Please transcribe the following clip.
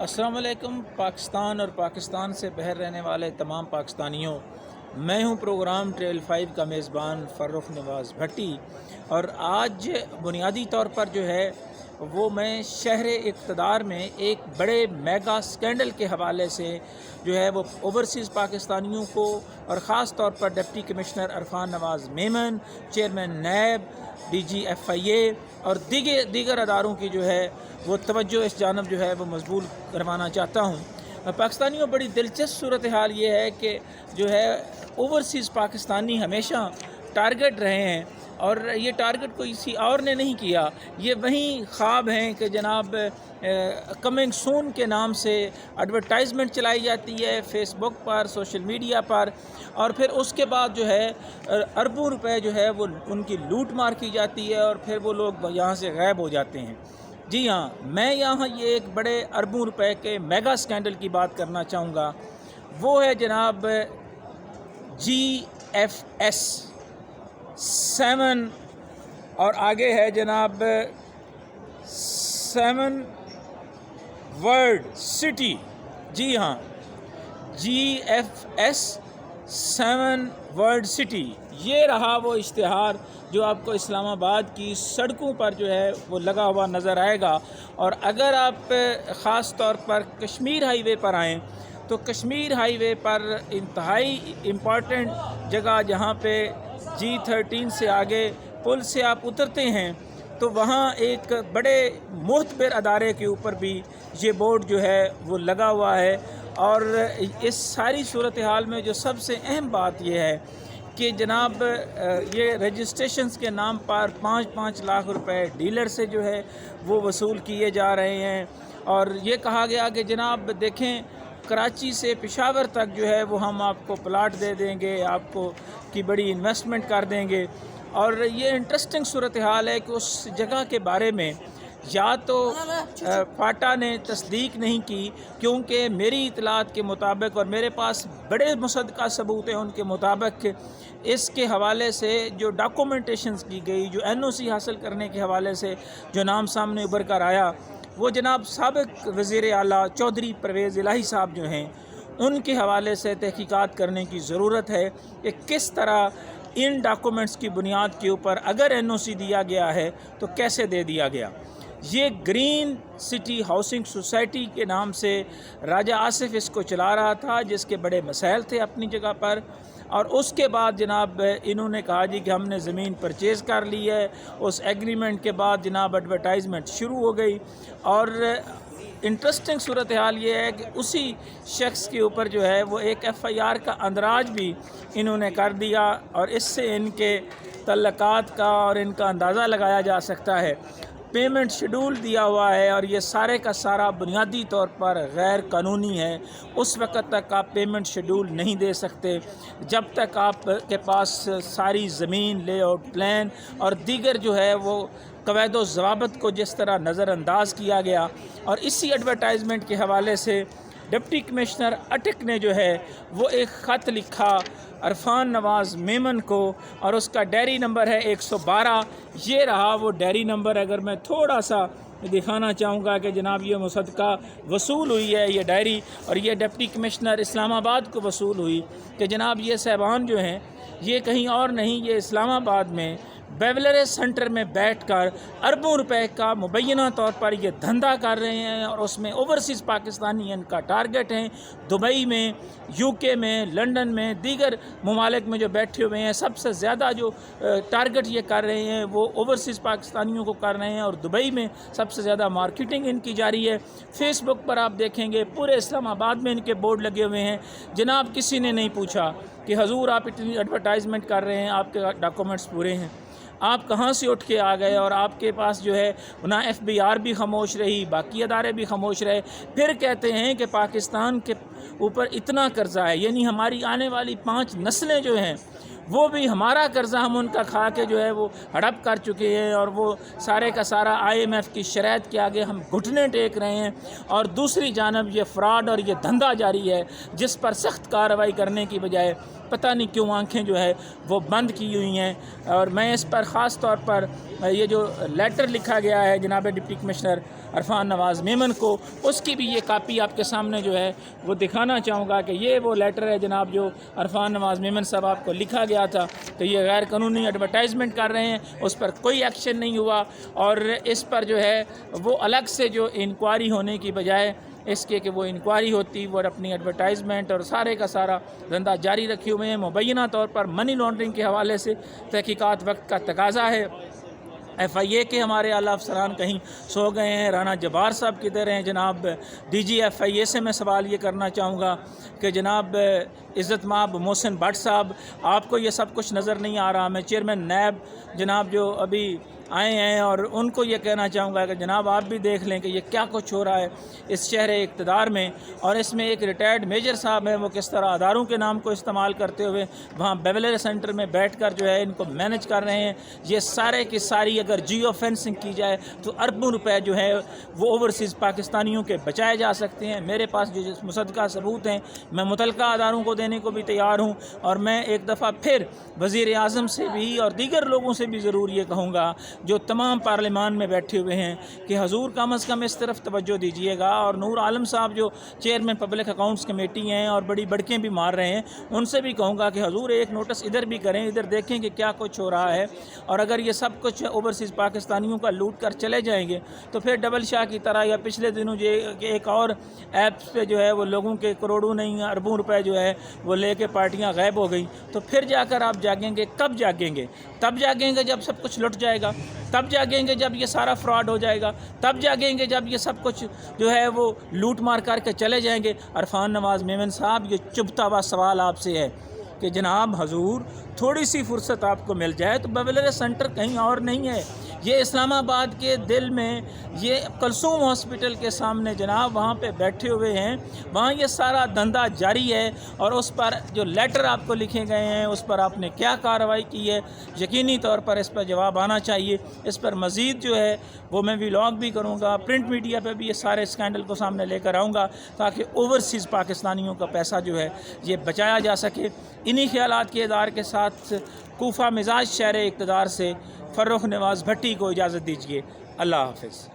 अस्सलाम वालेकुम। पाकिस्तान और पाकिस्तान से बहर रहने वाले तमाम पाकिस्तानियों, मैं हूं प्रोग्राम ट्रेल 5 का मेज़बान फ़र्रुख नवाज़ भट्टी। और आज बुनियादी तौर पर जो है वो मैं शहर इक़्तिदार में एक बड़े मेगा स्कैंडल के हवाले से जो है वो ओवरसीज़ पाकिस्तानियों को और ख़ास तौर पर डिप्टी कमिश्नर अरफान नवाज़ मेमन, चेयरमैन नैब, DG FIA और दीगर अदारों की जो है वो तवज्जो इस जानब जो है वो मजबूर करवाना चाहता हूँ। पाकिस्तानियों, बड़ी दिलचस्प सूरत हाल ये है कि जो है ओवरसीज़ पाकिस्तानी हमेशा टारगेट रहे हैं, और ये टारगेट कोई किसी और ने नहीं किया। ये वही ख्वाब हैं कि जनाब कमिंग सून के नाम से एडवर्टाइजमेंट चलाई जाती है फेसबुक पर, सोशल मीडिया पर, और फिर उसके बाद जो है अरबों रुपए जो है वो उनकी लूट मार की जाती है और फिर वो लोग यहाँ से गायब हो जाते हैं। जी हाँ, मैं यहाँ ये एक बड़े अरबों रुपए के मेगा स्कैंडल की बात करना चाहूँगा। वो है जनाब GFS 7 और आगे है जनाब 7 वर्ल्ड सिटी। जी हाँ, GFS 7 वर्ल्ड सिटी, ये रहा वो इश्तिहार जो आपको इस्लामाबाद की सड़कों पर जो है वो लगा हुआ नज़र आएगा। और अगर आप ख़ास तौर पर कश्मीर हाईवे पर आएँ तो कश्मीर हाईवे पर इंतहाई इम्पॉर्टेंट जगह जहाँ पे G13 से आगे पुल से आप उतरते हैं तो वहाँ एक बड़े मोहतबर अदारे के ऊपर भी ये बोर्ड जो है वो लगा हुआ है। और इस सारी सूरत हाल में जो सबसे अहम बात यह है कि जनाब ये रजिस्ट्रेशंस के नाम पर 5-5 लाख रुपए डीलर से जो है वो वसूल किए जा रहे हैं। और ये कहा गया कि जनाब देखें, कराची से पेशावर तक जो है वो हम आपको प्लाट दे देंगे, आपको की बड़ी इन्वेस्टमेंट कर देंगे। और ये इंटरेस्टिंग सूरत हाल है कि उस जगह के बारे में या तो फाटा ने तस्दीक नहीं की, क्योंकि मेरी इतलात के मुताबिक और मेरे पास बड़े मुसद्दक़ा सबूत हैं उनके मुताबिक इसके हवाले से जो डॉक्यूमेंटेशंस की गई, जो NOC हासिल करने के हवाले से जो नाम सामने उभर कर आया, वो जनाब साबिक़ वज़ीर आला चौधरी परवेज़ इलाही साहब जो हैं उनके हवाले से तहकीकात करने की ज़रूरत है कि किस तरह इन डॉक्यूमेंट्स की बुनियाद के ऊपर अगर NOC दिया गया है तो कैसे दे दिया गया। ये ग्रीन सिटी हाउसिंग सोसाइटी के नाम से राजा आसिफ इसको चला रहा था, जिसके बड़े मसाइल थे अपनी जगह पर। और उसके बाद जनाब इन्होंने कहा जी कि हमने ज़मीन परचेज़ कर ली है। उस एग्रीमेंट के बाद जनाब एडवर्टाइजमेंट शुरू हो गई। और इंटरेस्टिंग सूरत हाल ये है कि उसी शख्स के ऊपर जो है वो एक FIR का अंदराज भी इन्होंने कर दिया, और इससे इनके तल्लकात का और इनका अंदाज़ा लगाया जा सकता है। पेमेंट शेड्यूल दिया हुआ है और ये सारे का सारा बुनियादी तौर पर गैर कानूनी है। उस वक़्त तक आप पेमेंट शेड्यूल नहीं दे सकते जब तक आप के पास सारी ज़मीन, लेआउट प्लान और दीगर जो है वो कवायद व ज़वाबित को जिस तरह नज़रअंदाज किया गया। और इसी एडवर्टाइजमेंट के हवाले से डिप्टी कमिश्नर अटक ने जो है वो एक ख़त लिखा अरफान नवाज़ मेमन को, और उसका डायरी नंबर है 112। ये रहा वो डायरी नंबर। अगर मैं थोड़ा सा दिखाना चाहूँगा कि जनाब ये मुसद्दक़ा वसूल हुई है ये डायरी, और ये डिप्टी कमिश्नर इस्लामाबाद को वसूल हुई कि जनाब ये साहबान जो हैं ये कहीं और नहीं, ये इस्लामाबाद में बेवलर सेंटर में बैठकर अरबों रुपए का मुबैना तौर पर ये धंधा कर रहे हैं। और उसमें ओवरसीज़ पाकिस्तानी इनका टारगेट हैं। दुबई में, UK में, लंदन में, दीगर ममालिक में जो बैठे हुए हैं, सबसे ज़्यादा जो टारगेट ये कर रहे हैं वो ओवरसीज़ पाकिस्तानियों को कर रहे हैं। और दुबई में सबसे ज़्यादा मार्केटिंग इनकी जारी है। फेसबुक पर आप देखेंगे पूरे इस्लामाबाद में इनके बोर्ड लगे हुए हैं। जनाब किसी ने नहीं पूछा कि हजूर आप इतनी एडवर्टाइजमेंट कर रहे हैं, आपके डॉक्यूमेंट्स पूरे हैं, आप कहाँ से उठ के आ गए। और आपके पास जो है ना FBR भी खामोश रही, बाकी अदारे भी खामोश रहे। फिर कहते हैं कि पाकिस्तान के ऊपर इतना कर्जा है, यानी हमारी आने वाली 5 नस्लें जो हैं وہ بھی ہمارا قرضہ ہم ان کا کھا کے جو ہے وہ ہڑپ کر چکے ہیں، اور وہ سارے کا سارا IMF کی شرائط کے آگے ہم گھٹنے ٹیک رہے ہیں، اور دوسری جانب یہ فراڈ اور یہ دھندا جاری ہے جس پر سخت کارروائی کرنے کی بجائے پتہ نہیں کیوں آنکھیں جو ہے وہ بند کی ہوئی ہیں۔ اور میں اس پر خاص طور پر یہ جو لیٹر لکھا گیا ہے جناب ڈپٹی کمشنر عرفان نواز میمن کو، اس کی بھی یہ کاپی آپ کے سامنے جو ہے وہ دکھانا چاہوں گا کہ یہ وہ لیٹر ہے جناب جو عرفان نواز میمن صاحب آپ کو لکھا گیا تھا کہ یہ غیر قانونی ایڈورٹائزمنٹ کر رہے ہیں، اس پر کوئی ایکشن نہیں ہوا، اور اس پر جو ہے وہ الگ سے جو انکوائری ہونے کی بجائے اس کے کہ وہ انکوائری ہوتی، وہ اپنی ایڈورٹائزمنٹ اور سارے کا سارا دھندا جاری رکھے ہوئے ہیں۔ مبینہ طور پر منی لانڈرنگ کے حوالے سے تحقیقات وقت کا تقاضا ہے۔ FIA کے ہمارے اعلیٰ افسران کہیں سو گئے ہیں، رانا جبار صاحب کدھر ہیں؟ جناب DG FIA سے میں سوال یہ کرنا چاہوں گا کہ جناب عزت مآب محسن بٹ صاحب، آپ کو یہ سب کچھ نظر نہیں آ رہا؟ میں چیئرمین نیب جناب جو ابھی آئے ہیں، اور ان کو یہ کہنا چاہوں گا کہ جناب آپ بھی دیکھ لیں کہ یہ کیا کچھ ہو رہا ہے اس شہر اقتدار میں، اور اس میں ایک ریٹائرڈ میجر صاحب ہیں، وہ کس طرح اداروں کے نام کو استعمال کرتے ہوئے وہاں بیولر سینٹر میں بیٹھ کر جو ہے ان کو مینج کر رہے ہیں۔ یہ سارے کی ساری اگر جیو فینسنگ کی جائے تو اربوں روپے جو ہے وہ اوورسیز پاکستانیوں کے بچائے جا سکتے ہیں۔ میرے پاس جو مصدقہ ثبوت ہیں میں متعلقہ اداروں کو دینے کو بھی تیار ہوں، اور میں ایک دفعہ پھر وزیر اعظم سے بھی اور دیگر لوگوں سے بھی ضرور یہ کہوں گا جو تمام پارلیمان میں بیٹھے ہوئے ہیں کہ حضور کم از کم اس طرف توجہ دیجیے گا، اور نور عالم صاحب جو چیئرمین پبلک اکاؤنٹس کمیٹی ہیں اور بڑی بڑکیں بھی مار رہے ہیں، ان سے بھی کہوں گا کہ حضور ایک نوٹس ادھر بھی کریں، ادھر دیکھیں کہ کیا کچھ ہو رہا ہے، اور اگر یہ سب کچھ اوورسیز پاکستانیوں کا لوٹ کر چلے جائیں گے تو پھر ڈبل شاہ کی طرح، یا پچھلے دنوں جو ایک اور ایپس پہ جو ہے وہ لوگوں کے کروڑوں نہیں اربوں روپے جو ہے وہ لے کے پارٹیاں غائب ہو گئیں، تو پھر جا کر آپ جاگیں گے؟ کب جاگیں گے؟ تب جاگیں گے جب سب کچھ لٹ جائے گا، تب جاگیں گے جب یہ سارا فراڈ ہو جائے گا، تب جاگیں گے جب یہ سب کچھ جو ہے وہ لوٹ مار کر کے چلے جائیں گے۔ عرفان نواز میمن صاحب، یہ چبھتا ہوا سوال آپ سے ہے کہ جناب حضور تھوڑی سی فرصت آپ کو مل جائے تو بیولر سینٹر کہیں اور نہیں ہے، یہ اسلام آباد کے دل میں، یہ کلثوم ہاسپٹل کے سامنے جناب وہاں پہ بیٹھے ہوئے ہیں، وہاں یہ سارا دھندا جاری ہے، اور اس پر جو لیٹر آپ کو لکھے گئے ہیں اس پر آپ نے کیا کارروائی کی ہے؟ یقینی طور پر اس پر جواب آنا چاہیے۔ اس پر مزید جو ہے وہ میں ولاگ بھی کروں گا، پرنٹ میڈیا پہ بھی یہ سارے اسکینڈل کو سامنے لے کر آؤں گا تاکہ اوورسیز پاکستانیوں کا پیسہ جو ہے یہ بچایا جا سکے۔ انہی خیالات کے ادار کے ساتھ کوفہ مزاج شہر اقتدار سے فرخ نواز بھٹی کو اجازت دیجیے۔ اللہ حافظ۔